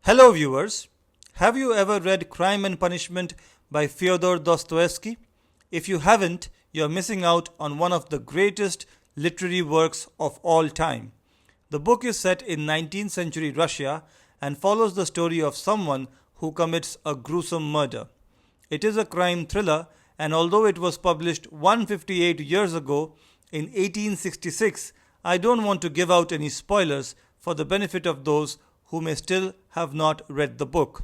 Hello, viewers. Have you ever read Crime and Punishment by Fyodor Dostoevsky? If you haven't, you're missing out on one of the greatest literary works of all time. The book is set in 19th century Russia and follows the story of someone who commits a gruesome murder. It is a crime thriller, and although it was published 158 years ago in 1866, I don't want to give out any spoilers for the benefit of those who may still have not read the book.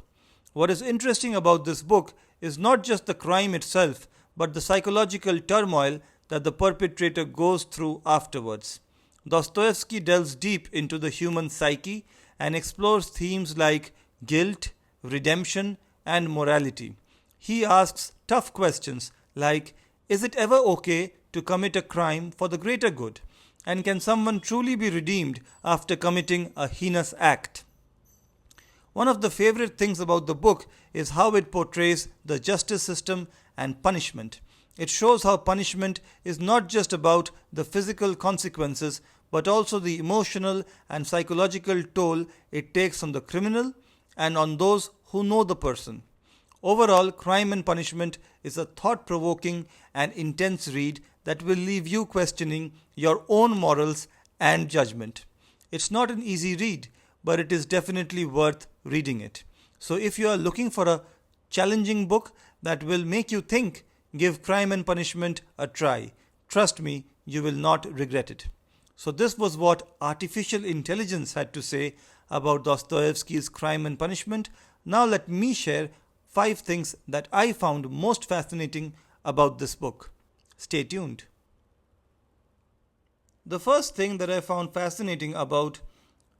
What is interesting about this book is not just the crime itself, but the psychological turmoil that the perpetrator goes through afterwards. Dostoevsky delves deep into the human psyche and explores themes like guilt, redemption, and morality. He asks tough questions like, is it ever okay to commit a crime for the greater good? And can someone truly be redeemed after committing a heinous act? One of the favorite things about the book is how it portrays the justice system and punishment. It shows how punishment is not just about the physical consequences, but also the emotional and psychological toll it takes on the criminal and on those who know the person. Overall, Crime and Punishment is a thought-provoking and intense read that will leave you questioning your own morals and judgment. It's not an easy read, but it is definitely worth reading it. So if you are looking for a challenging book that will make you think, give Crime and Punishment a try. Trust me, you will not regret it. So this was what artificial intelligence had to say about Dostoevsky's Crime and Punishment. Now let me share 5 things that I found most fascinating about this book. Stay tuned. The first thing that I found fascinating about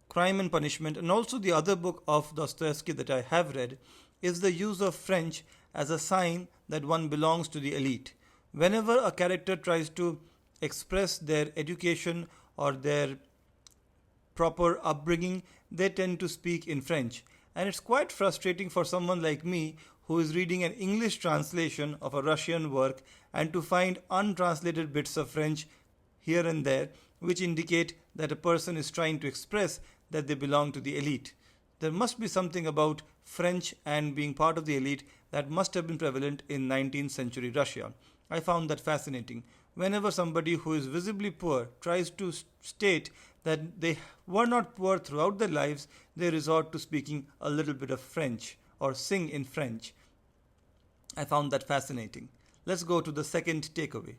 Crime and Punishment, and also the other book of Dostoevsky that I have read, is the use of French as a sign that one belongs to the elite. Whenever a character tries to express their education or their proper upbringing, they tend to speak in French. And it's quite frustrating for someone like me who is reading an English translation of a Russian work and to find untranslated bits of French here and there, which indicate that a person is trying to express that they belong to the elite. There must be something about French and being part of the elite that must have been prevalent in 19th century Russia. I found that fascinating. Whenever somebody who is visibly poor tries to state that they were not poor throughout their lives, they resort to speaking a little bit of French or sing in French. I found that fascinating. Let's go to the second takeaway.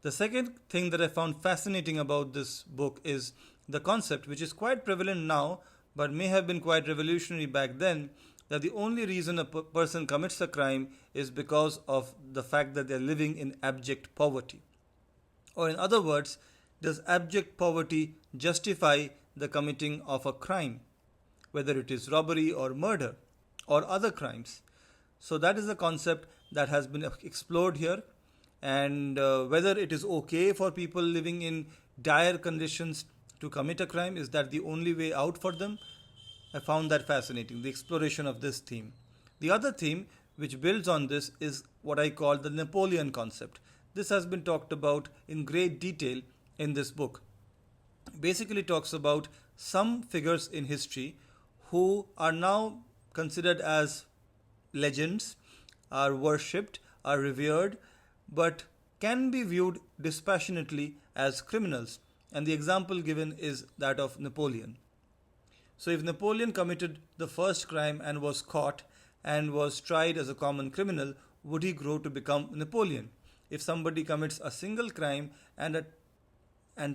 The second thing that I found fascinating about this book is the concept, which is quite prevalent now but may have been quite revolutionary back then, that the only reason a person commits a crime is because of the fact that they're living in abject poverty. Or in other words, does abject poverty justify the committing of a crime, whether it is robbery or murder or other crimes? So that is the concept that has been explored here, and whether it is okay for people living in dire conditions to commit a crime, is that the only way out for them? I found that fascinating, the exploration of this theme. The other theme which builds on this is what I call the Napoleon concept. This has been talked about in great detail in this book. Basically talks about some figures in history who are now considered as legends, are worshipped, are revered, but can be viewed dispassionately as criminals. And the example given is that of Napoleon. So if Napoleon committed the first crime and was caught and was tried as a common criminal, would he grow to become Napoleon? If somebody commits a single crime and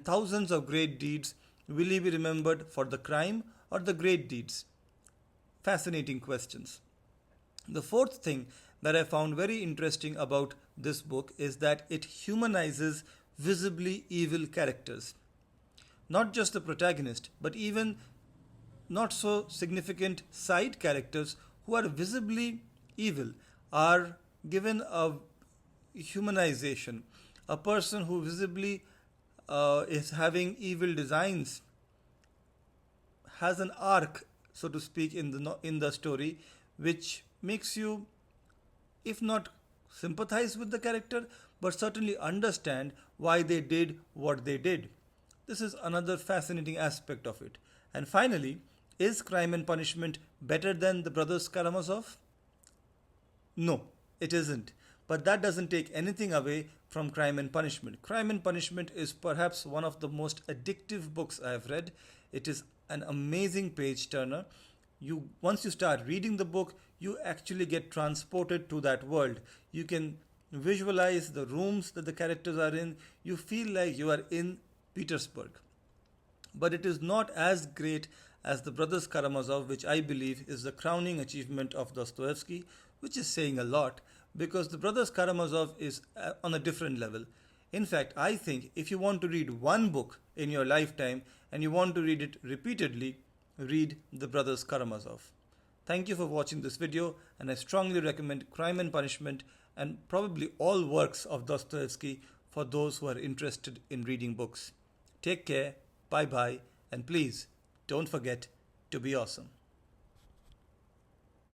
thousands of great deeds, will he be remembered for the crime or the great deeds? Fascinating questions. The fourth thing that I found very interesting about this book is that it humanizes visibly evil characters. Not just the protagonist, but even not so significant side characters who are visibly evil are given a humanization. A person who visibly is having evil designs has an arc, so to speak, in the story, which makes you, if not sympathize with the character, but certainly understand why they did what they did. This is another fascinating aspect of it. And finally, Is Crime and Punishment better than the Brothers Karamazov? No, it isn't. But that doesn't take anything away from Crime and Punishment. Crime and Punishment is perhaps one of the most addictive books I have read. It is an amazing page turner. Once you start reading the book, you actually get transported to that world. You can visualize the rooms that the characters are in. You feel like you are in Petersburg. But it is not as great as the Brothers Karamazov, which I believe is the crowning achievement of Dostoevsky, which is saying a lot, because the Brothers Karamazov is on a different level. In fact, I think if you want to read one book in your lifetime and you want to read it repeatedly, read the Brothers Karamazov. Thank you for watching this video, and I strongly recommend Crime and Punishment and probably all works of Dostoevsky for those who are interested in reading books. Take care, bye bye, and please don't forget to be awesome.